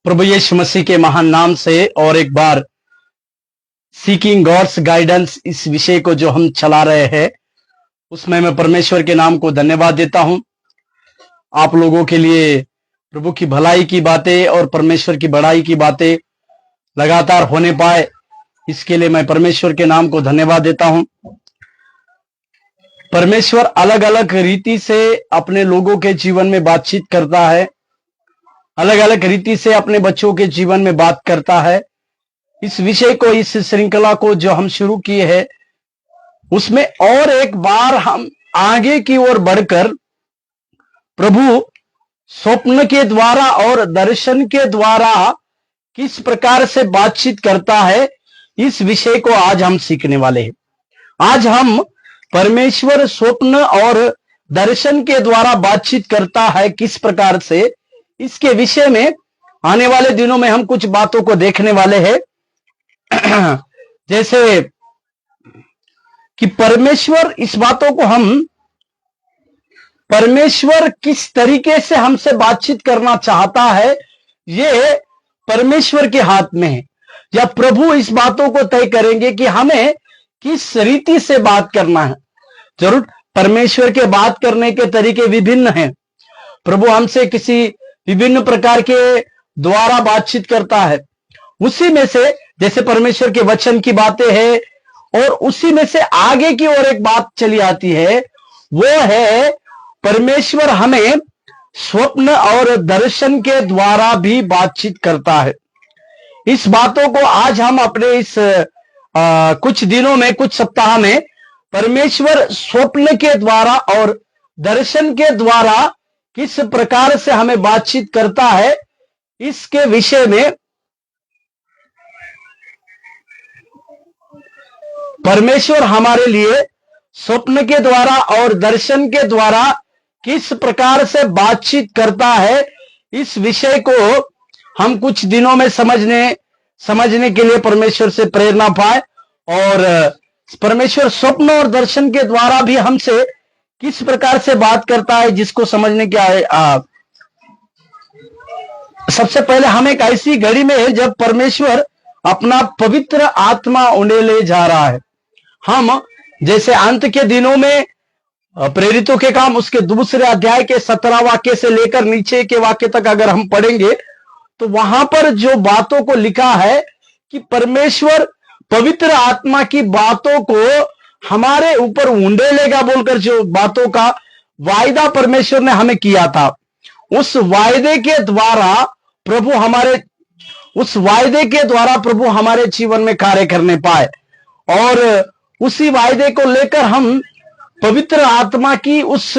प्रभु यीशु मसीह के महान नाम से और एक बार सीकिंग गॉड्स गाइडेंस इस विषय को जो हम चला रहे हैं उसमें मैं परमेश्वर के नाम को धन्यवाद देता हूं। आप लोगों के लिए प्रभु की भलाई की बातें और परमेश्वर की बड़ाई की बातें लगातार होने पाए, इसके लिए मैं परमेश्वर के नाम को धन्यवाद देता हूं। परमेश्वर अलग अलग रीति से अपने लोगों के जीवन में बातचीत करता है, अलग अलग रीति से अपने बच्चों के जीवन में बात करता है। इस विषय को, इस श्रृंखला को जो हम शुरू किए हैं उसमें और एक बार हम आगे की ओर बढ़कर प्रभु स्वप्न के द्वारा और दर्शन के द्वारा किस प्रकार से बातचीत करता है, इस विषय को आज हम सीखने वाले हैं। आज हम परमेश्वर स्वप्न और दर्शन के द्वारा बातचीत करता है किस प्रकार से, इसके विषय में आने वाले दिनों में हम कुछ बातों को देखने वाले हैं। जैसे कि परमेश्वर, इस बातों को हम परमेश्वर किस तरीके से हमसे बातचीत करना चाहता है ये परमेश्वर के हाथ में है, या प्रभु इस बातों को तय करेंगे कि हमें किस रीति से बात करना है। जरूर परमेश्वर के बात करने के तरीके विभिन्न हैं। प्रभु हमसे किसी विभिन्न प्रकार के द्वारा बातचीत करता है। उसी में से जैसे परमेश्वर के वचन की बातें हैं, और उसी में से आगे की ओर एक बात चली आती है, वो है परमेश्वर हमें स्वप्न और दर्शन के द्वारा भी बातचीत करता है। इस बातों को आज हम अपने इस कुछ दिनों में, कुछ सप्ताह में परमेश्वर स्वप्न के द्वारा और दर्शन के द्वारा किस प्रकार से हमें बातचीत करता है, इसके विषय में परमेश्वर हमारे लिए स्वप्न के द्वारा और दर्शन के द्वारा किस प्रकार से बातचीत करता है, इस विषय को हम कुछ दिनों में समझने के लिए परमेश्वर से प्रेरणा पाए। और परमेश्वर स्वप्न और दर्शन के द्वारा भी हमसे किस प्रकार से बात करता है, जिसको समझने के सबसे पहले हम एक ऐसी घड़ी में है जब परमेश्वर अपना पवित्र आत्मा उंडेले जा रहा है। हम जैसे अंत के दिनों में प्रेरितों के काम उसके दूसरे अध्याय के 17 वाक्य से लेकर नीचे के वाक्य तक अगर हम पढ़ेंगे तो वहां पर जो बातों को लिखा है कि परमेश्वर पवित्र आत्मा की बातों को हमारे ऊपर उंडेलेगा बोलकर जो बातों का वायदा परमेश्वर ने हमें किया था, उस वायदे के द्वारा प्रभु हमारे जीवन में कार्य करने पाए। और उसी वायदे को लेकर हम पवित्र आत्मा की उस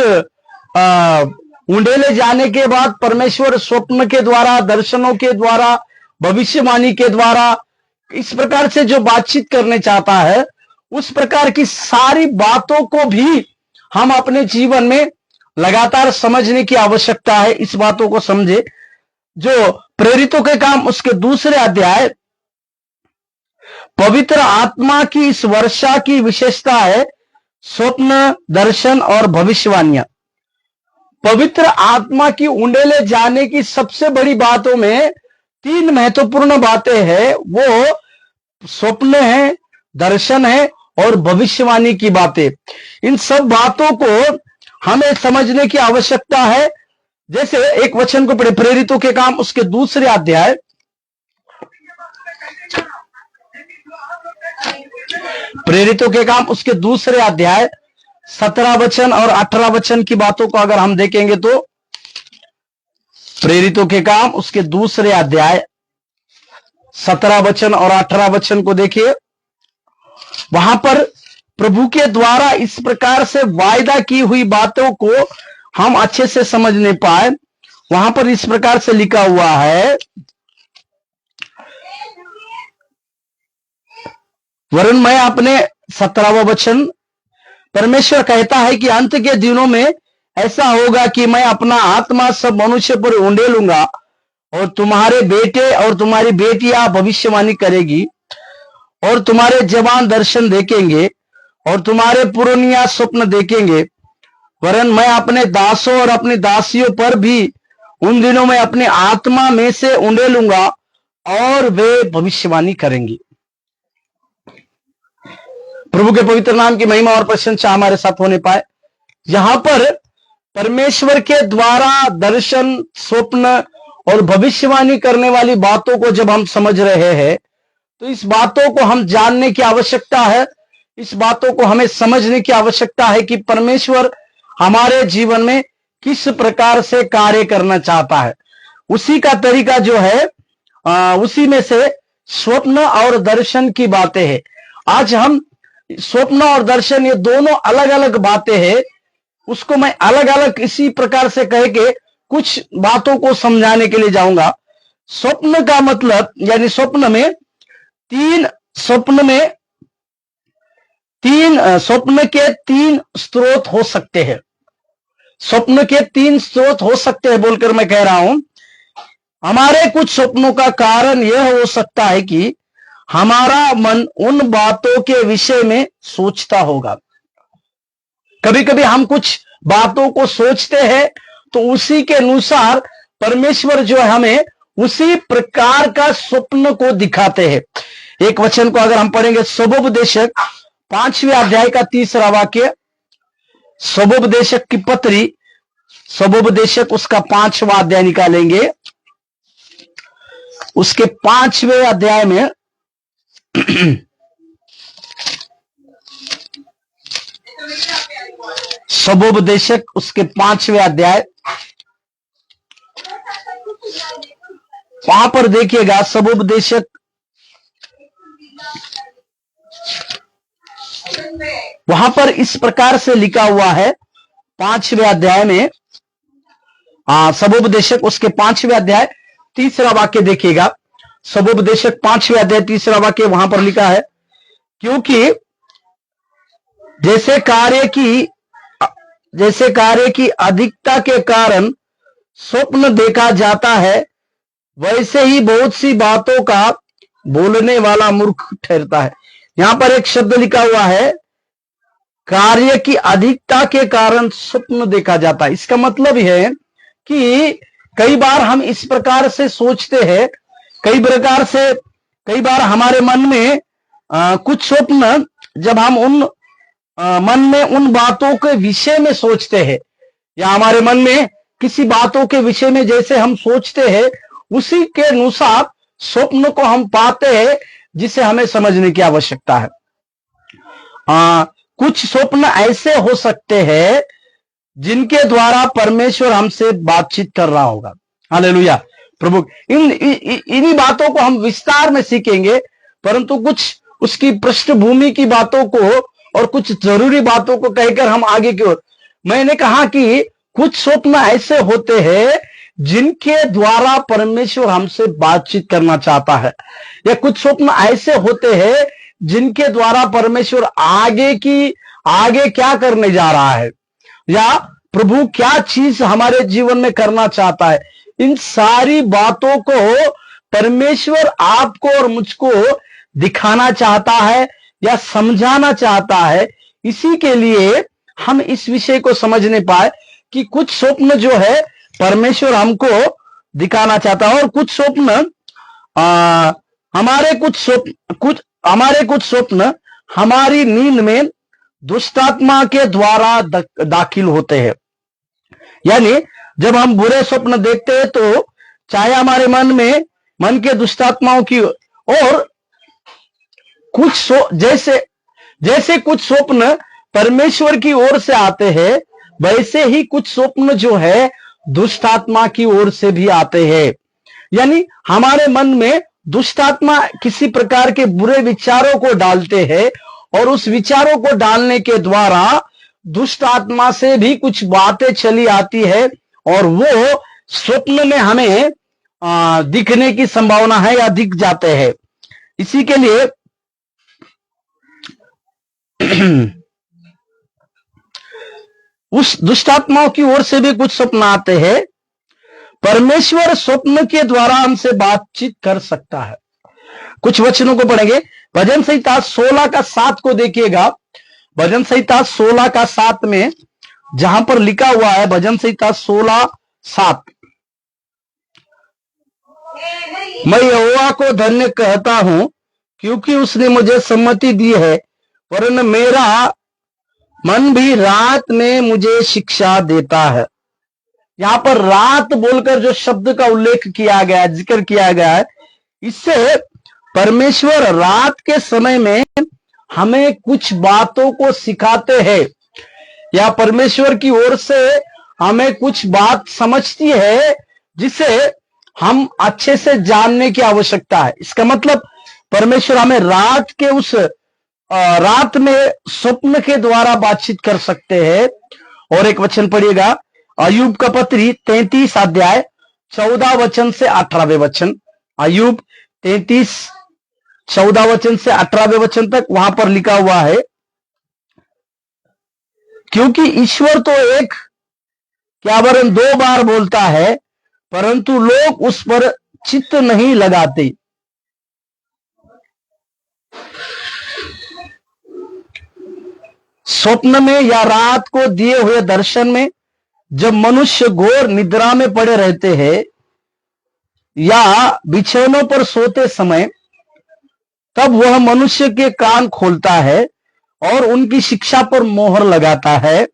उंडेले जाने के बाद परमेश्वर स्वप्न के द्वारा, दर्शनों के द्वारा, भविष्यवाणी के द्वारा इस प्रकार से जो बातचीत करने चाहता है, उस प्रकार की सारी बातों को भी हम अपने जीवन में लगातार समझने की आवश्यकता है। इस बातों को समझे जो प्रेरितों के काम उसके दूसरे अध्याय, पवित्र आत्मा की इस वर्षा की विशेषता है स्वप्न, दर्शन और भविष्यवाणियां। पवित्र आत्मा की उंडेले जाने की सबसे बड़ी बातों में 3 महत्वपूर्ण बातें हैं। वो स्वप्न है, दर्शन है और भविष्यवाणी की बातें। इन सब बातों को हमें समझने की आवश्यकता है। जैसे एक वचन को पढ़े, प्रेरितों के काम उसके दूसरे अध्याय, प्रेरितों के काम उसके दूसरे अध्याय 17 वचन और 18 वचन की बातों को अगर हम देखेंगे तो प्रेरितों के काम उसके दूसरे अध्याय 17 वचन और 18 वचन को देखिए। वहां पर प्रभु के द्वारा इस प्रकार से वायदा की हुई बातों को हम अच्छे से समझने पाए। वहां पर इस प्रकार से लिखा हुआ है, वरन मैं अपने 17वां वचन, परमेश्वर कहता है कि अंत के दिनों में ऐसा होगा कि मैं अपना आत्मा सब मनुष्य पर उंडेलूंगा, और तुम्हारे बेटे और तुम्हारी बेटियां भविष्यवाणी करेगी, और तुम्हारे जवान दर्शन देखेंगे, और तुम्हारे पुरनिया स्वप्न देखेंगे। वरन मैं अपने दासों और अपनी दासियों पर भी उन दिनों में अपने आत्मा में से उंडेलूंगा और वे भविष्यवाणी करेंगी। प्रभु के पवित्र नाम की महिमा और प्रशंसा हमारे साथ होने पाए। यहां पर परमेश्वर के द्वारा दर्शन, स्वप्न और भविष्यवाणी करने वाली बातों को जब हम समझ रहे हैं तो इस बातों को हम जानने की आवश्यकता है, इस बातों को हमें समझने की आवश्यकता है कि परमेश्वर हमारे जीवन में किस प्रकार से कार्य करना चाहता है। उसी का तरीका जो है उसी में से स्वप्न और दर्शन की बातें हैं। आज हम स्वप्न और दर्शन ये दोनों अलग अलग बातें हैं, उसको मैं अलग अलग इसी प्रकार से कह के कुछ बातों को समझाने के लिए जाऊंगा। स्वप्न का मतलब यानी स्वप्न के तीन स्रोत हो सकते हैं। स्वप्न के तीन स्रोत हो सकते हैं बोलकर मैं कह रहा हूं। हमारे कुछ स्वप्नों का कारण यह हो सकता है कि हमारा मन उन बातों के विषय में सोचता होगा। कभी कभी हम कुछ बातों को सोचते हैं तो उसी के अनुसार परमेश्वर जो है हमें उसी प्रकार का स्वप्न को दिखाते हैं। एक वचन को अगर हम पढ़ेंगे, स्वोपदेशक 5वें अध्याय का 3रा वाक्य, स्वोपदेशक की पत्री, स्वोपदेशक उसका 5वां अध्याय निकालेंगे, उसके 5वें अध्याय में स्वोपदेशक उसके 5वें अध्याय, वहां पर देखिएगा स्वोपदेशक वहां पर इस प्रकार से लिखा हुआ है 5वें अध्याय में, स्वोपदेशक उसके 5वें अध्याय 3रा वाक्य देखिएगा। स्वोपदेशक 5वें अध्याय 3रा वाक्य वहां पर लिखा है, क्योंकि जैसे कार्य की अधिकता के कारण स्वप्न देखा जाता है, वैसे ही बहुत सी बातों का बोलने वाला मूर्ख ठहरता है। यहां पर एक शब्द लिखा हुआ है, कार्य की अधिकता के कारण स्वप्न देखा जाता है। इसका मतलब यह है कि कई बार हम इस प्रकार से सोचते हैं, कई बार हमारे मन में कुछ स्वप्न, जब हम मन में उन बातों के विषय में सोचते हैं या हमारे मन में किसी बातों के विषय में जैसे हम सोचते हैं उसी के अनुसार स्वप्न को हम पाते हैं, जिसे हमें समझने की आवश्यकता है। कुछ स्वप्न ऐसे हो सकते हैं जिनके द्वारा परमेश्वर हमसे बातचीत कर रहा होगा। हालेलुया प्रभु। इन्हीं बातों को हम विस्तार में सीखेंगे, परंतु कुछ उसकी पृष्ठभूमि की बातों को और कुछ जरूरी बातों को कहकर हम आगे की ओर। मैंने कहा कि कुछ स्वप्न ऐसे होते हैं जिनके द्वारा परमेश्वर हमसे बातचीत करना चाहता है, या कुछ स्वप्न ऐसे होते हैं जिनके द्वारा परमेश्वर आगे क्या करने जा रहा है, या प्रभु क्या चीज हमारे जीवन में करना चाहता है। इन सारी बातों को परमेश्वर आपको और मुझको दिखाना चाहता है या समझाना चाहता है। इसी के लिए हम इस विषय को समझने पाए कि कुछ स्वप्न जो है परमेश्वर हमको दिखाना चाहता है, और कुछ स्वप्न हमारे कुछ स्वप्न हमारी नींद में दुष्टात्मा के द्वारा दाखिल होते हैं। यानी जब हम बुरे स्वप्न देखते हैं तो चाहे हमारे मन के दुष्टात्माओं की, और कुछ जैसे कुछ स्वप्न परमेश्वर की ओर से आते हैं, वैसे ही कुछ स्वप्न जो है दुष्ट आत्मा की ओर से भी आते हैं। यानी हमारे मन में दुष्ट आत्मा किसी प्रकार के बुरे विचारों को डालते हैं, और उस विचारों को डालने के द्वारा दुष्ट आत्मा से भी कुछ बातें चली आती है, और वो स्वप्न में हमें दिखने की संभावना है या दिख जाते हैं। इसी के लिए उस दुष्टात्माओं की ओर से भी कुछ स्वप्न आते हैं। परमेश्वर स्वप्न के द्वारा हमसे बातचीत कर सकता है। कुछ वचनों को पढ़ेंगे। भजन संहिता 16 का 7 को देखिएगा। भजन संहिता 16 का 7 में जहां पर लिखा हुआ है, भजन संहिता 16:7, मैं यहोवा को धन्य कहता हूं क्योंकि उसने मुझे सम्मति दी है, वरन मेरा मन भी रात में मुझे शिक्षा देता है। यहां पर रात बोलकर जो शब्द का उल्लेख किया गया, जिक्र किया गया है, इससे परमेश्वर रात के समय में हमें कुछ बातों को सिखाते हैं, या परमेश्वर की ओर से हमें कुछ बात समझती है जिसे हम अच्छे से जानने की आवश्यकता है। इसका मतलब परमेश्वर हमें रात के उस रात में स्वप्न के द्वारा बातचीत कर सकते हैं। और एक वचन पढ़िएगा, अय्यूब का पत्री 33 अध्याय 14 वचन से 18वें वचन। अय्यूब 33 14 वचन से 18वें वचन तक वहां पर लिखा हुआ है, क्योंकि ईश्वर तो एक क्या वरन 2 बार बोलता है, परंतु लोग उस पर चित्त नहीं लगाते। स्वप्न में या रात को दिए हुए दर्शन में जब मनुष्य घोर निद्रा में पड़े रहते हैं या बिछौनों पर सोते समय, तब वह मनुष्य के कान खोलता है और उनकी शिक्षा पर मोहर लगाता है,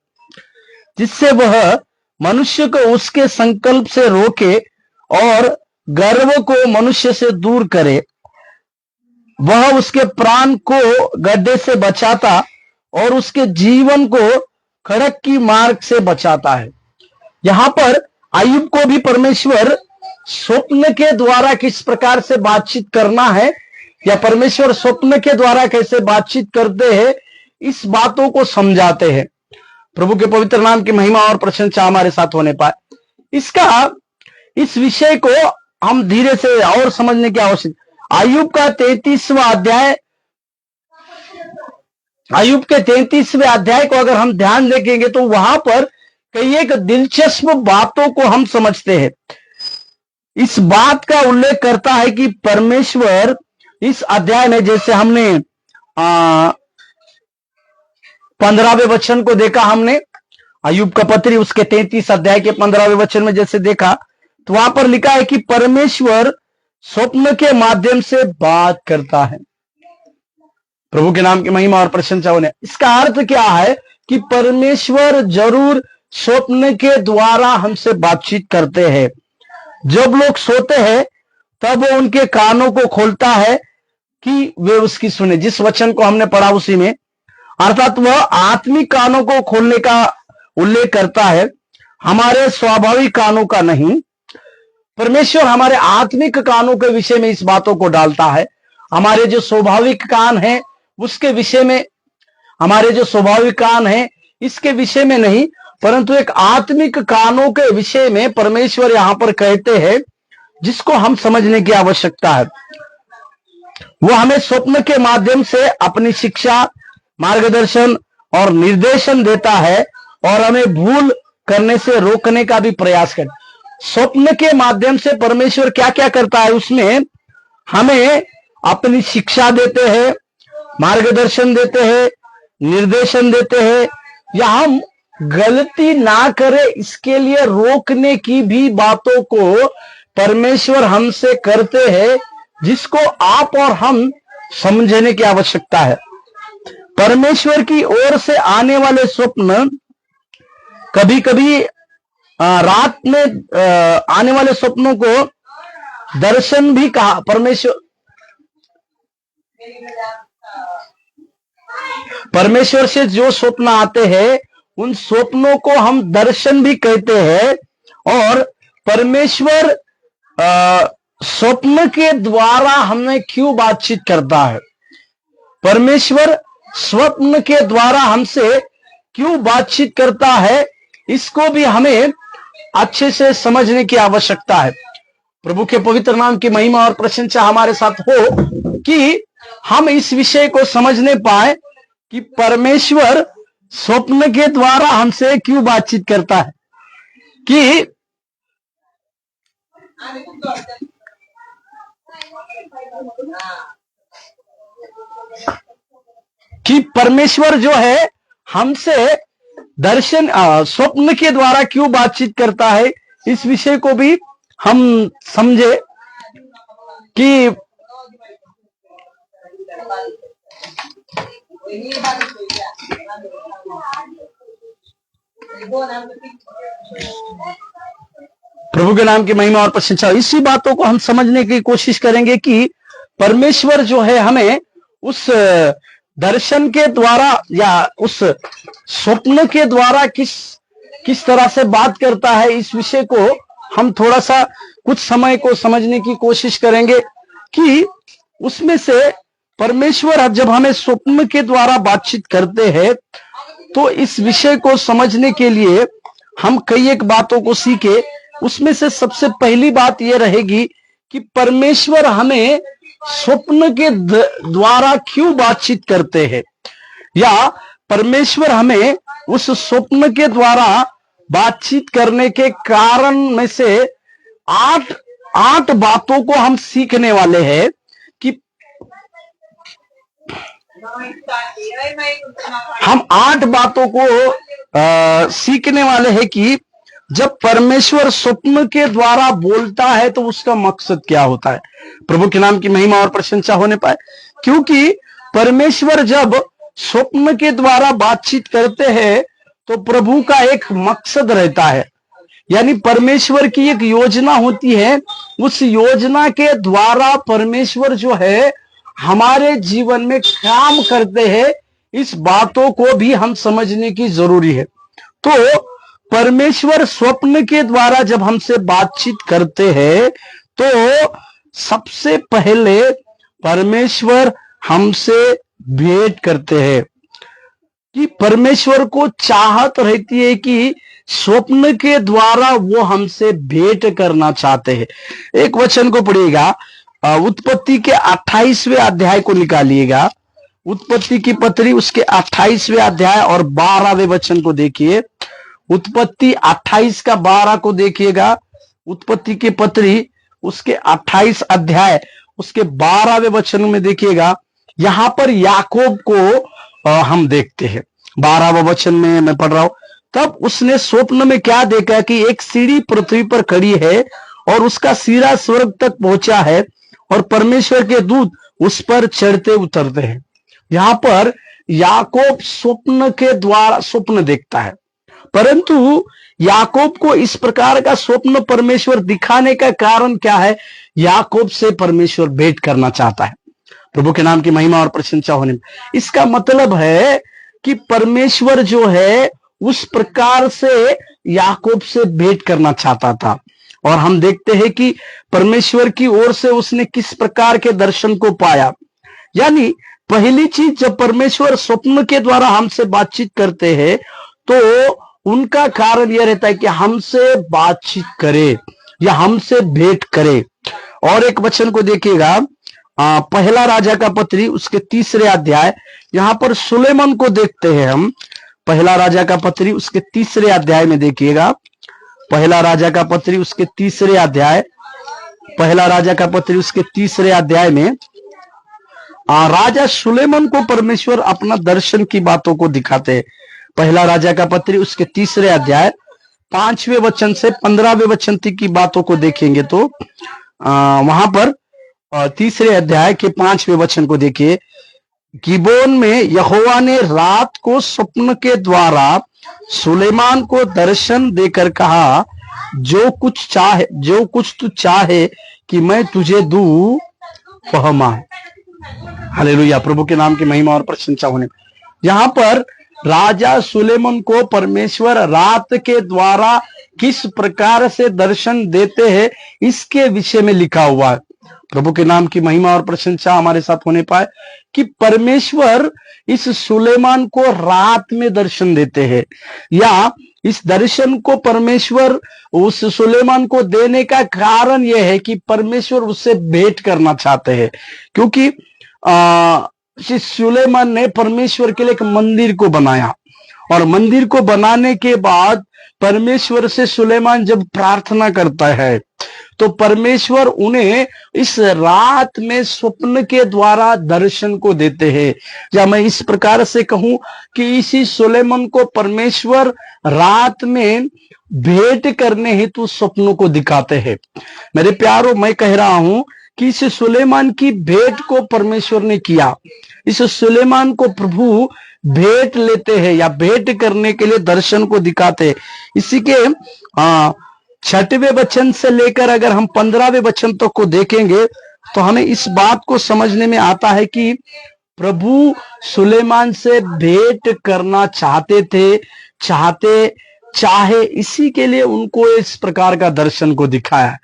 जिससे वह मनुष्य को उसके संकल्प से रोके और गर्व को मनुष्य से दूर करे। वह उसके प्राण को गड्ढे से बचाता और उसके जीवन को खड़क की मार्ग से बचाता है। यहां पर अय्यूब को भी परमेश्वर स्वप्न के द्वारा किस प्रकार से बातचीत करना है, या परमेश्वर स्वप्न के द्वारा कैसे बातचीत करते हैं, इस बातों को समझाते हैं। प्रभु के पवित्र नाम की महिमा और प्रशंसा हमारे साथ होने पाए। इस विषय को हम धीरे से और समझने की आवश्यकता। अय्यूब का 33वां अध्याय, अय्यूब के 33वें अध्याय को अगर हम ध्यान देखेंगे तो वहां पर कई एक दिलचस्प बातों को हम समझते हैं। इस बात का उल्लेख करता है कि परमेश्वर इस अध्याय में, जैसे हमने 15वें वचन को देखा, हमने अय्यूब का पत्री उसके 33 अध्याय के 15वें वचन में जैसे देखा, तो वहां पर लिखा है कि परमेश्वर स्वप्न के माध्यम से बात करता है। प्रभु के नाम की महिमा और प्रशंसा होने। इसका अर्थ क्या है कि परमेश्वर जरूर स्वप्न के द्वारा हमसे बातचीत करते हैं। जब लोग सोते हैं तब वो उनके कानों को खोलता है कि वे उसकी सुने। जिस वचन को हमने पढ़ा उसी में, अर्थात वह आत्मिक कानों को खोलने का उल्लेख करता है, हमारे स्वाभाविक कानों का नहीं। परमेश्वर हमारे आत्मिक कानों के विषय में इस बातों को डालता है। हमारे जो स्वाभाविक कान हैं उसके विषय में, हमारे जो स्वाभाविक कान हैं इसके विषय में नहीं, परंतु एक आत्मिक कानों के विषय में परमेश्वर यहां पर कहते हैं, जिसको हम समझने की आवश्यकता है। वो हमें स्वप्न के माध्यम से अपनी शिक्षा, मार्गदर्शन और निर्देशन देता है और हमें भूल करने से रोकने का भी प्रयास करता है। स्वप्न के माध्यम से परमेश्वर क्या क्या करता है, उसमें हमें अपनी शिक्षा देते हैं, मार्गदर्शन देते हैं, निर्देशन देते हैं, या हम गलती ना करें इसके लिए रोकने की भी बातों को परमेश्वर हमसे करते हैं, जिसको आप और हम समझने की आवश्यकता है। परमेश्वर की ओर से आने वाले स्वप्न, कभी कभी रात में आने वाले स्वप्नों को दर्शन भी कहा। परमेश्वर से जो स्वप्न आते हैं उन स्वप्नों को हम दर्शन भी कहते हैं। और परमेश्वर स्वप्न के द्वारा हमें क्यों बातचीत करता है, परमेश्वर स्वप्न के द्वारा हमसे क्यों बातचीत करता है, इसको भी हमें अच्छे से समझने की आवश्यकता है। प्रभु के पवित्र नाम की महिमा और प्रशंसा हमारे साथ हो कि हम इस विषय को समझने पाए कि परमेश्वर स्वप्न के द्वारा हमसे क्यों बातचीत करता है। कि परमेश्वर जो है हमसे दर्शन स्वप्न के द्वारा क्यों बातचीत करता है, इस विषय को भी हम समझे। कि प्रभु के नाम की महिमा और प्रशंसा। इसी बातों को हम समझने की कोशिश करेंगे कि परमेश्वर जो है हमें उस दर्शन के द्वारा या उस स्वप्न के द्वारा किस तरह से बात करता है, इस विषय को हम थोड़ा सा कुछ समय को समझने की कोशिश करेंगे कि उसमें से परमेश्वर जब हमें स्वप्न के द्वारा बातचीत करते हैं तो इस विषय को समझने के लिए हम कई एक बातों को सीखे। उसमें से सबसे पहली बात यह रहेगी कि परमेश्वर हमें स्वप्न के द्वारा क्यों बातचीत करते हैं, या परमेश्वर हमें उस स्वप्न के द्वारा बातचीत करने के कारण में से आठ बातों को हम सीखने वाले हैं कि हम 8 बातों को सीखने वाले हैं कि जब परमेश्वर स्वप्न के द्वारा बोलता है तो उसका मकसद क्या होता है। प्रभु के नाम की महिमा और प्रशंसा होने पाए। क्योंकि परमेश्वर जब स्वप्न के द्वारा बातचीत करते हैं तो प्रभु का एक मकसद रहता है, यानी परमेश्वर की एक योजना होती है। उस योजना के द्वारा परमेश्वर जो है हमारे जीवन में काम करते हैं। इस बातों को भी हम समझने की जरूरी है। तो परमेश्वर स्वप्न के द्वारा जब हमसे बातचीत करते हैं तो सबसे पहले परमेश्वर हमसे भेंट करते हैं कि परमेश्वर को चाहत रहती है कि स्वप्न के द्वारा वो हमसे भेंट करना चाहते हैं। एक वचन को पढ़िएगा, उत्पत्ति के 28वें अध्याय को निकालिएगा। उत्पत्ति की पत्री उसके 28वें अध्याय और 12वें वचन को देखिए। उत्पत्ति 28 का 12 को देखिएगा। उत्पत्ति की पत्री उसके 28 अध्याय उसके 12वें वचन में देखिएगा। यहां पर याकूब को हम देखते हैं। 12वें वचन में मैं पढ़ रहा हूं। तब उसने स्वप्न में क्या देखा कि एक सीढ़ी पृथ्वी पर खड़ी है और उसका सिरा स्वर्ग तक पहुंचा है और परमेश्वर के दूत उस पर चढ़ते उतरते हैं। यहां पर याकूब स्वप्न के द्वारा स्वप्न देखता है, परंतु याकूब को इस प्रकार का स्वप्न परमेश्वर दिखाने का कारण क्या है? याकूब से परमेश्वर भेंट करना चाहता है। प्रभु के नाम की महिमा और प्रशंसा होने में इसका मतलब है कि परमेश्वर जो है उस प्रकार से याकूब से भेंट करना चाहता था। और हम देखते हैं कि परमेश्वर की ओर से उसने किस प्रकार के दर्शन को पाया। यानी पहली चीज, जब परमेश्वर स्वप्न के द्वारा हमसे बातचीत करते हैं तो उनका कारण यह रहता है कि हमसे बातचीत करे या हमसे भेंट करे। और एक वचन को देखिएगा, पहला राजा का पत्री उसके 3रे अध्याय। यहां पर सुलेमान को देखते हैं हम। पहला राजा का पत्री उसके 3रे अध्याय में देखिएगा। पहला राजा का पत्री उसके 3रे अध्याय, पहला राजा का पत्री उसके 3रे अध्याय में राजा सुलेमान को परमेश्वर अपना दर्शन की बातों को दिखाते हैं। पहला राजा का पत्री उसके 3रे अध्याय 5वें वचन से 15वें वचन तक की बातों को देखेंगे तो वहां पर 3रे अध्याय के 5वें वचन को देखिए। गिबोन में यहोवा ने रात को स्वप्न के द्वारा सुलेमान को दर्शन देकर कहा, जो कुछ तू चाहे कि मैं तुझे दूं वह मांग। हालेलुया, प्रभु के नाम की महिमा और प्रशंसा होने। यहां पर राजा सुलेमान को परमेश्वर रात के द्वारा किस प्रकार से दर्शन देते हैं इसके विषय में लिखा हुआ है। प्रभु के नाम की महिमा और प्रशंसा हमारे साथ होने पाए कि परमेश्वर इस सुलेमान को रात में दर्शन देते हैं, या इस दर्शन को परमेश्वर उस सुलेमान को देने का कारण यह है कि परमेश्वर उससे भेंट करना चाहते हैं। क्योंकि सुलेमान ने परमेश्वर के लिए एक मंदिर को बनाया, और मंदिर को बनाने के बाद परमेश्वर से सुलेमान जब प्रार्थना करता है तो परमेश्वर उन्हें इस रात में स्वप्न के द्वारा दर्शन को देते हैं। या मैं इस प्रकार से कहूं कि इसी सुलेमान को परमेश्वर रात में भेंट करने हेतु स्वप्नों को दिखाते हैं। मेरे प्यारों, मैं कह रहा हूं कि इस सुलेमान की भेंट को परमेश्वर ने किया। इस सुलेमान को प्रभु भेंट लेते हैं या भेंट करने के लिए दर्शन को दिखाते हैं। इसी के 6वें वचन से लेकर अगर हम 15वें वचन तक को देखेंगे तो हमें इस बात को समझने में आता है कि प्रभु सुलेमान से भेंट करना चाहे इसी के लिए उनको इस प्रकार का दर्शन को दिखाया।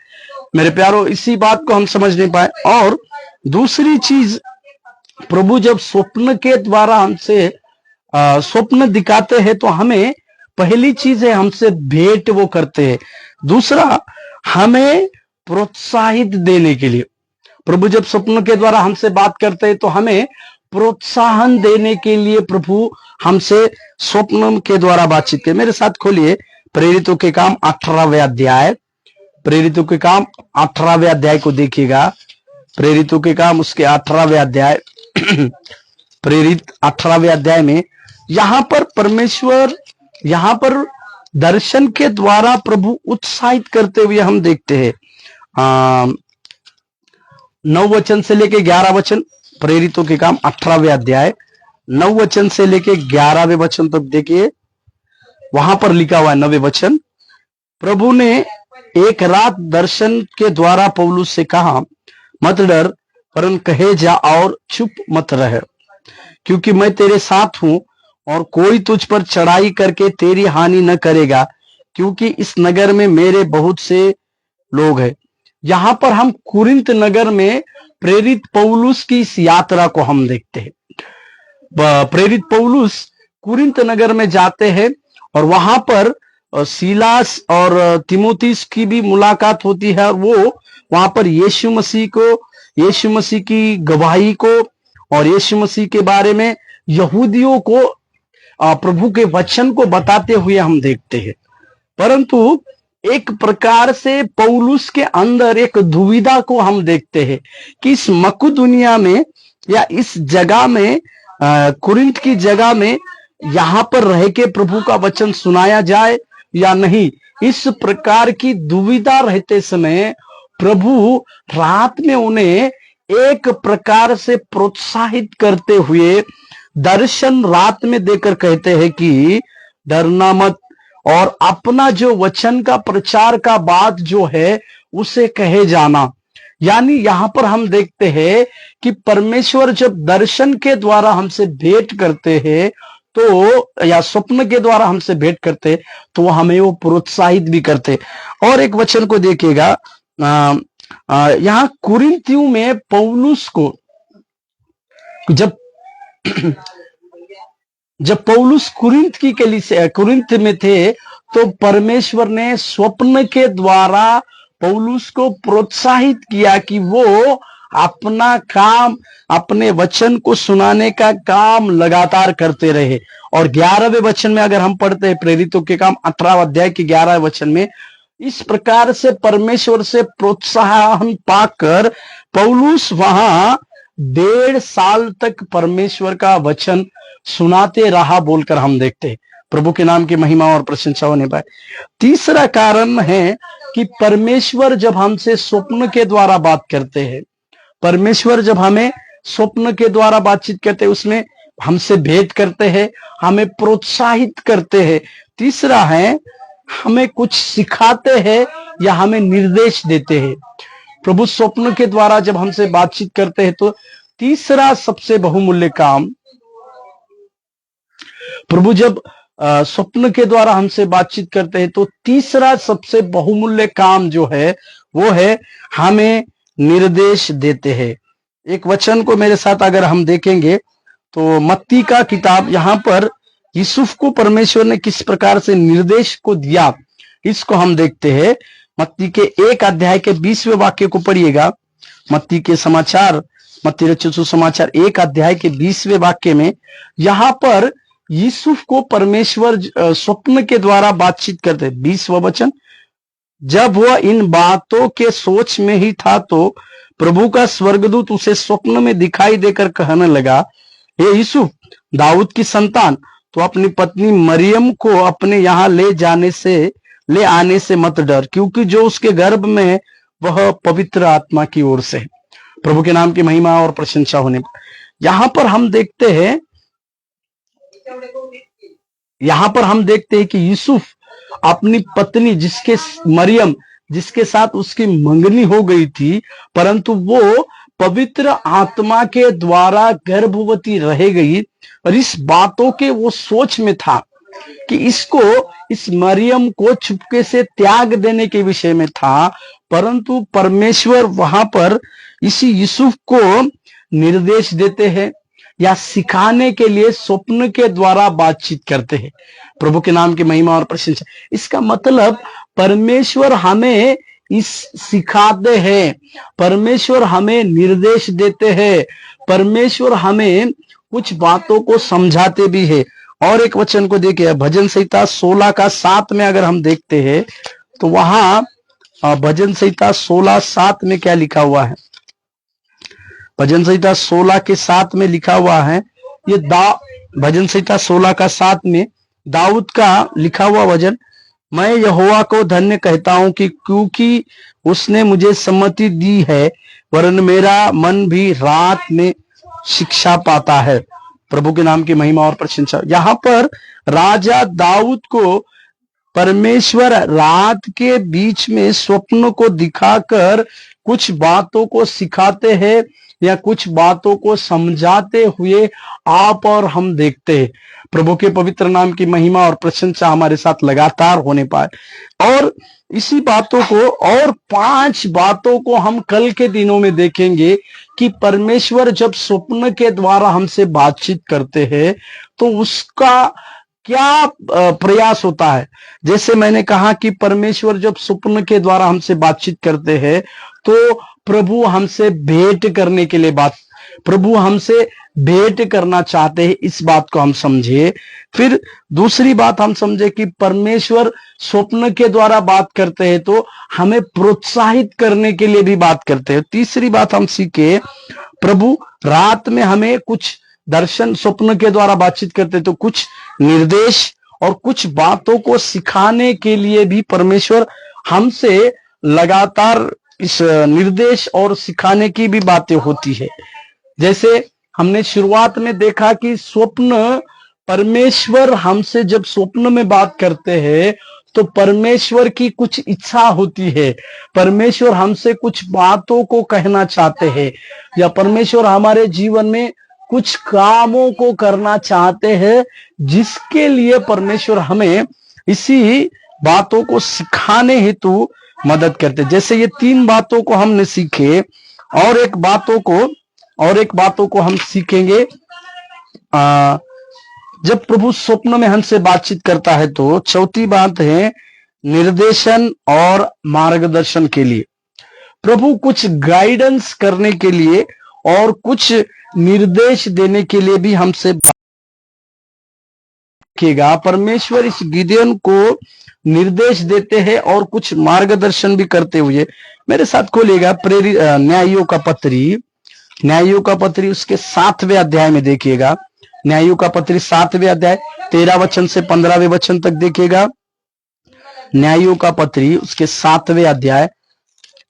मेरे प्यारो, इसी बात को हम समझ नहीं पाए। और दूसरी चीज, प्रभु जब स्वप्न के द्वारा हमसे स्वप्न दिखाते हैं तो हमें पहली चीज है हमसे भेंट वो करते हैं। दूसरा, हमें प्रोत्साहित देने के लिए प्रभु जब स्वप्न के द्वारा हमसे बात करते हैं तो हमें प्रोत्साहन देने के लिए प्रभु हमसे स्वप्न के द्वारा बातचीत के। मेरे साथ खोलिए प्रेरितों के काम 18वें अध्याय। प्रेरितों के काम 18वें अध्याय को देखिएगा। प्रेरितों के काम उसके 18वें अध्याय प्रेरित 18वें अध्याय में यहां पर परमेश्वर यहां पर दर्शन के द्वारा प्रभु उत्साहित करते हुए हम देखते हैं। 9 वचन से लेके 11 वचन, प्रेरितों के काम 18वें अध्याय 9 वचन से लेके 11वें वचन तक देखिए। वहां पर लिखा हुआ है 9वें वचन, प्रभु ने एक रात दर्शन के द्वारा पौलुस से कहा, मत डर, परन कहे जा और चुप मत रह, क्योंकि मैं तेरे साथ हूं और कोई तुझ पर चढ़ाई करके तेरी हानि न करेगा, क्योंकि इस नगर में मेरे बहुत से लोग हैं। यहां पर हम कुरिन्थ नगर में प्रेरित पौलुस की इस यात्रा को हम देखते हैं। प्रेरित पौलुस कुरिन्थ नगर में जाते हैं और वहां पर सीलास और तिमोथीस की भी मुलाकात होती है और वो वहां पर यीशु मसीह की गवाही को और यीशु मसीह के बारे में यहूदियों को प्रभु के वचन को बताते हुए हम देखते हैं। परंतु एक प्रकार से पौलुस के अंदर एक दुविधा को हम देखते हैं कि इस मकुदुनिया में या इस जगह में कुरिन्थ की जगह में यहां पर रह के प्रभु का वचन सुनाया जाए या नहीं। इस प्रकार की दुविधा रहते समय प्रभु रात में उन्हें एक प्रकार से प्रोत्साहित करते हुए दर्शन रात में देकर कहते हैं कि डरना मत और अपना जो वचन का प्रचार का बात जो है उसे कहे जाना। यानी यहां पर हम देखते हैं कि परमेश्वर जब दर्शन के द्वारा हमसे भेंट करते हैं तो या स्वप्न के द्वारा हमसे भेंट करते तो हमें वो प्रोत्साहित भी करते। और एक वचन को देखिएगा, यहां कुरिन्थियों में पौलुस को जब पौलुस कुरिन्थ में थे तो परमेश्वर ने स्वप्न के द्वारा पौलुस को प्रोत्साहित किया कि वो अपना काम, अपने वचन को सुनाने का काम लगातार करते रहे। और 11वें वचन में अगर हम पढ़ते हैं प्रेरितों के काम 18 अध्याय के 11वें वचन में, इस प्रकार से परमेश्वर से प्रोत्साहन पाकर पौलुस वहां 1.5 साल तक परमेश्वर का वचन सुनाते रहा बोलकर हम देखते हैं। प्रभु के नाम की महिमा और प्रशंसा होने पाए। तीसरा कारण है कि परमेश्वर जब हमसे स्वप्न के द्वारा बात करते हैं, परमेश्वर जब हमें स्वप्न के द्वारा बातचीत करते हैं, उसमें हमसे भेंट करते हैं, हमें प्रोत्साहित करते हैं। तीसरा है हमें कुछ सिखाते हैं या हमें निर्देश देते हैं। प्रभु स्वप्न के द्वारा जब हमसे बातचीत करते हैं तो तीसरा सबसे बहुमूल्य काम, प्रभु जब स्वप्न के द्वारा हमसे बातचीत करते हैं तो तीसरा सबसे बहुमूल्य काम जो है वो है हमें निर्देश देते हैं। एक वचन को मेरे साथ अगर हम देखेंगे तो मत्ती का किताब, यहां पर यूसुफ को परमेश्वर ने किस प्रकार से निर्देश को दिया इसको हम देखते हैं। मत्ती के 1 अध्याय के 20वें वाक्य को पढ़िएगा। मत्ती रचित सुसमाचार 1 अध्याय के 20वें वाक्य में यहां पर यूसुफ को परमेश्वर स्वप्न के द्वारा बातचीत करते। 20वां वचन, जब वह इन बातों के सोच में ही था तो प्रभु का स्वर्गदूत उसे स्वप्न में दिखाई देकर कहने लगा, हे यूसुफ, दाऊद की संतान, तो अपनी पत्नी मरियम को अपने यहाँ ले आने से मत डर, क्योंकि जो उसके गर्भ में वह पवित्र आत्मा की ओर से। प्रभु के नाम की महिमा और प्रशंसा होने पर यहां पर हम देखते हैं कि यूसुफ अपनी पत्नी मरियम जिसके साथ उसकी मंगनी हो गई थी, परंतु वो पवित्र आत्मा के द्वारा गर्भवती रह गई। और इस बातों के वो सोच में था कि इस मरियम को चुपके से त्याग देने के विषय में था, परंतु परमेश्वर वहां पर इसी यूसुफ को निर्देश देते हैं या सिखाने के लिए स्वप्न के द्वारा बातचीत करते हैं। प्रभु के नाम की महिमा और प्रशंसा। इसका मतलब परमेश्वर हमें सिखाते हैं, परमेश्वर हमें निर्देश देते हैं, परमेश्वर हमें कुछ बातों को समझाते भी है। और एक वचन को देखिए, भजन संहिता 16 का 7 में अगर हम देखते हैं तो वहां भजन संहिता 16:7 में क्या लिखा हुआ है? भजन संहिता 16 के 7 में लिखा हुआ है, ये भजन संहिता 16 का 7 में दाऊद का लिखा हुआ वचन, मैं यहोवा को धन्य कहता हूं कि क्योंकि उसने मुझे सम्मति दी है, वरन मेरा मन भी रात में शिक्षा पाता है। प्रभु के नाम की महिमा और प्रशंसा। यहाँ पर राजा दाऊद को परमेश्वर रात के बीच में स्वप्न को दिखाकर कुछ बातों को सिखाते हैं या कुछ बातों को समझाते हुए आप और हम देखते हैं। प्रभु के पवित्र नाम की महिमा और प्रशंसा हमारे साथ लगातार होने पाए। और इसी बातों को और 5 बातों को हम कल के दिनों में देखेंगे कि परमेश्वर जब स्वप्न के द्वारा हमसे बातचीत करते हैं तो उसका क्या प्रयास होता है। जैसे मैंने कहा कि परमेश्वर जब स्वप्न के द्वारा हमसे बातचीत करते हैं तो प्रभु हमसे भेंट करने के लिए प्रभु हमसे भेंट करना चाहते हैं, इस बात को हम समझे। फिर दूसरी बात हम समझे कि परमेश्वर स्वप्न के द्वारा बात करते हैं तो हमें प्रोत्साहित करने के लिए भी बात करते हैं। तीसरी बात हम सीखे, प्रभु रात में हमें कुछ दर्शन स्वप्न के द्वारा बातचीत करते हैं तो कुछ निर्देश और कुछ बातों को सिखाने के लिए भी परमेश्वर हमसे लगातार इस निर्देश और सिखाने की भी बातें होती है। जैसे हमने शुरुआत में देखा कि परमेश्वर हमसे जब स्वप्न में बात करते हैं तो परमेश्वर की कुछ इच्छा होती है, परमेश्वर हमसे कुछ बातों को कहना चाहते हैं या परमेश्वर हमारे जीवन में कुछ कामों को करना चाहते हैं, जिसके लिए परमेश्वर हमें इसी बातों को सिखाने हेतु मदद करते। जैसे ये 3 बातों को हमने सीखे और एक बातों को हम सीखेंगे। जब प्रभु स्वप्न में हमसे बातचीत करता है तो चौथी बात है निर्देशन और मार्गदर्शन के लिए। प्रभु कुछ गाइडेंस करने के लिए और कुछ निर्देश देने के लिए भी हमसे देखिएगा। परमेश्वर इस गिदोन को निर्देश देते हैं और कुछ मार्गदर्शन भी करते हुए। मेरे साथ खोलिएगा न्यायों का पत्री उसके 7वें अध्याय में देखिएगा। न्यायों का पत्री 7वें अध्याय 13 वचन से 15वें वचन तक देखिएगा। न्यायों का पत्री उसके 7वें अध्याय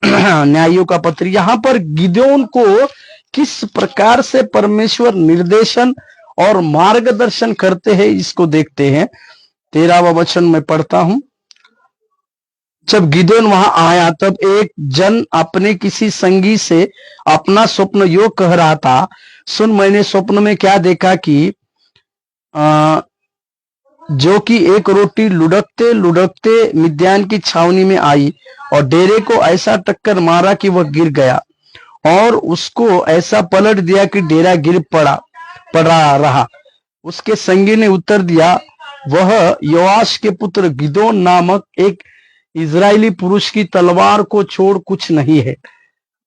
न्यायों का पत्री। यहां पर गिदोन को किस प्रकार से परमेश्वर निर्देशन और मार्गदर्शन करते हैं इसको देखते हैं। 13वां वचन में पढ़ता हूं। जब गिदोन वहां आया तब एक जन अपने किसी संगी से अपना स्वप्न यो कह रहा था, सुन मैंने स्वप्न में क्या देखा कि जो कि एक रोटी लुढ़कते लुढ़कते मिद्यान की छावनी में आई और डेरे को ऐसा टक्कर मारा कि वह गिर गया और उसको ऐसा पलट दिया कि डेरा गिर पड़ा रहा। उसके संगी ने उत्तर दिया, वह योआश के पुत्र गिदोन नामक एक इजरायली पुरुष की तलवार को छोड़ कुछ नहीं है।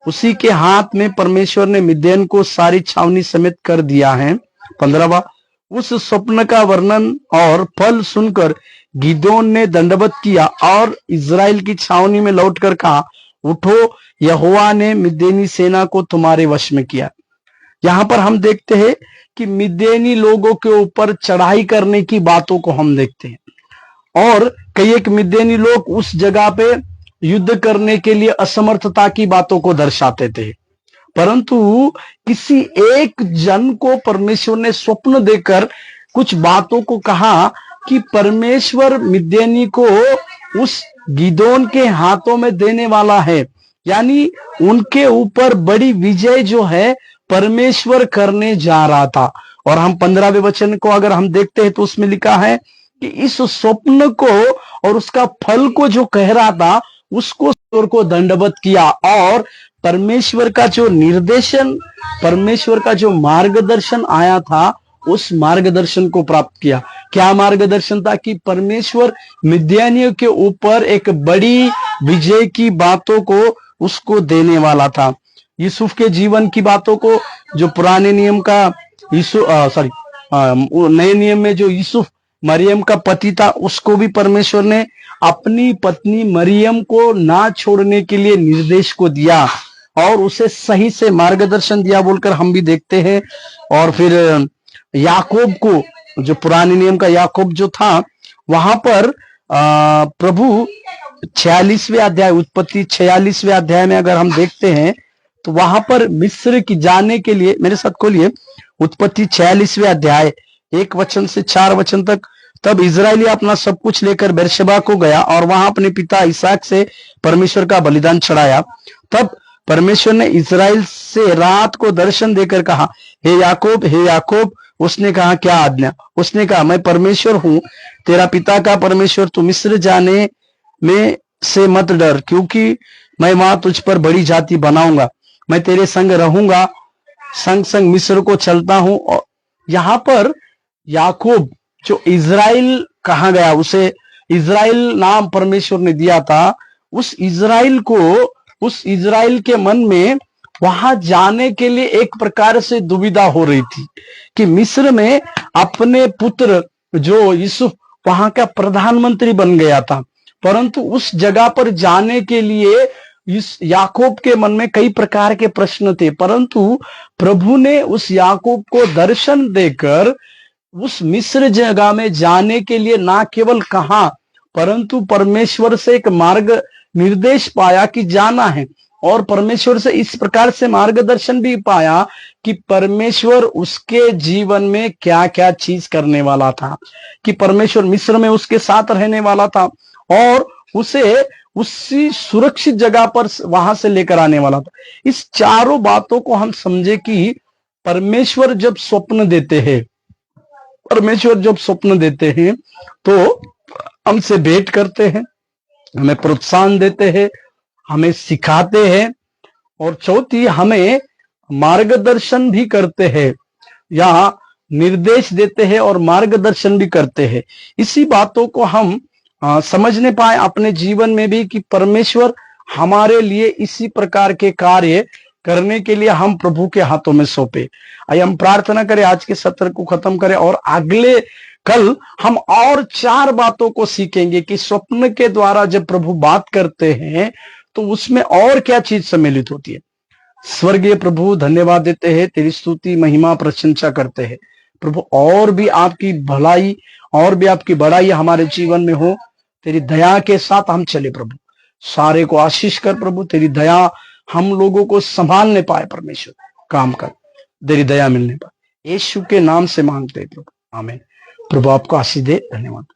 उसी के हाथ में परमेश्वर ने मिद्यान को सारी छावनी समेत कर दिया है। 15वां, उस स्वप्न का वर्णन और फल सुनकर गिदोन ने दंडवत किया और इजराइल की छावनी में लौटकर कहा, उठो, यहोवा ने मिद्यानी सेना को तुम्हारे वश में किया। यहां पर हम देखते हैं कि मिद्यानी लोगों के ऊपर चढ़ाई करने की बातों को हम देखते हैं और कई एक मिद्यानी लोग उस जगह पे युद्ध करने के लिए असमर्थता की बातों को दर्शाते थे, परंतु किसी एक जन को परमेश्वर ने स्वप्न देकर कुछ बातों को कहा कि परमेश्वर मिद्यानी को उस गिदोन के हाथों में देने वाला है, यानी उनके ऊपर बड़ी विजय जो है परमेश्वर करने जा रहा था। और हम 15वें वचन को अगर हम देखते हैं तो उसमें लिखा है कि इस स्वप्न को और उसका फल को जो कह रहा था उसको ईश्वर को दंडवत किया और परमेश्वर का जो निर्देशन, परमेश्वर का जो मार्गदर्शन आया था उस मार्गदर्शन को प्राप्त किया। क्या मार्गदर्शन था? कि परमेश्वर मिद्यानियों के ऊपर एक बड़ी विजय की बातों को उसको देने वाला था। यूसुफ के जीवन की बातों को, जो पुराने नियम का नए नियम में जो यूसुफ मरियम का पति था, उसको भी परमेश्वर ने अपनी पत्नी मरियम को ना छोड़ने के लिए निर्देश को दिया और उसे सही से मार्गदर्शन दिया बोलकर हम भी देखते हैं। और फिर याकूब को, जो पुराने नियम का याकूब जो था, वहां पर प्रभु 46वें अध्याय, उत्पत्ति 46वें अध्याय में अगर हम देखते हैं तो वहां पर मिस्र की जाने के लिए, मेरे साथ खोलिए उत्पत्ति 46वें अध्याय 1 वचन से 4 वचन तक। तब इजराइली अपना सब कुछ लेकर बेरशेबा को गया और वहां अपने पिता इसहाक से परमेश्वर का बलिदान चढ़ाया। तब परमेश्वर ने इजराइल से रात को दर्शन देकर कहा, हे याकूब, हे याकूब। उसने कहा, क्या आज्ञा? उसने कहा, मैं परमेश्वर हूं, तेरा पिता का परमेश्वर। तू मिस्र जाने में से मत डर, क्योंकि मैं वहां तुझ पर बड़ी जाति बनाऊंगा। मैं तेरे संग रहूंगा, संग संग मिस्र को चलता हूं। और यहां पर याकूब जो इजराइल कहा गया, उसे इजराइल नाम परमेश्वर ने दिया था। उस इजराइल के मन में वहां जाने के लिए एक प्रकार से दुविधा हो रही थी कि मिस्र में अपने पुत्र जो यूसुफ वहां का प्रधानमंत्री बन गया था, परंतु उस जगह पर जाने के लिए इस याकूब के मन में कई प्रकार के प्रश्न थे। परंतु प्रभु ने उस याकूब को दर्शन देकर उस मिस्र जगह में जाने के लिए ना केवल कहा, परंतु परमेश्वर से एक मार्ग निर्देश पाया कि जाना है। और परमेश्वर से इस प्रकार से मार्गदर्शन भी पाया कि परमेश्वर उसके जीवन में क्या क्या चीज करने वाला था, कि परमेश्वर मिस्र में उसके साथ रहने वाला था और उसे उसी सुरक्षित जगह पर वहां से लेकर आने वाला था। इस चारों बातों को हम समझे कि परमेश्वर जब स्वप्न देते हैं, परमेश्वर जब स्वप्न देते हैं तो हमसे भेंट करते हैं, हमें प्रोत्साहन देते हैं, हमें सिखाते हैं और चौथी हमें मार्गदर्शन भी करते हैं या निर्देश देते हैं और मार्गदर्शन भी करते हैं। इसी बातों को हम समझने पाए अपने जीवन में भी कि परमेश्वर हमारे लिए इसी प्रकार के कार्य करने के लिए हम प्रभु के हाथों में सौंपे। आइए हम प्रार्थना करें, आज के सत्र को खत्म करें और अगले कल हम और 4 बातों को सीखेंगे कि स्वप्न के द्वारा जब प्रभु बात करते हैं तो उसमें और क्या चीज सम्मिलित होती है। स्वर्गीय प्रभु, धन्यवाद देते हैं, तेरी स्तुति महिमा प्रशंसा करते हैं प्रभु। और भी आपकी भलाई और भी आपकी बड़ाई हमारे जीवन में हो, तेरी दया के साथ हम चले प्रभु। सारे को आशीष कर प्रभु, तेरी दया हम लोगों को संभालने पाए परमेश्वर, काम कर, तेरी दया मिलने पाए। यीशु के नाम से मांगते हैं प्रभु, आमीन। प्रभु आपको आशीष दे, धन्यवाद।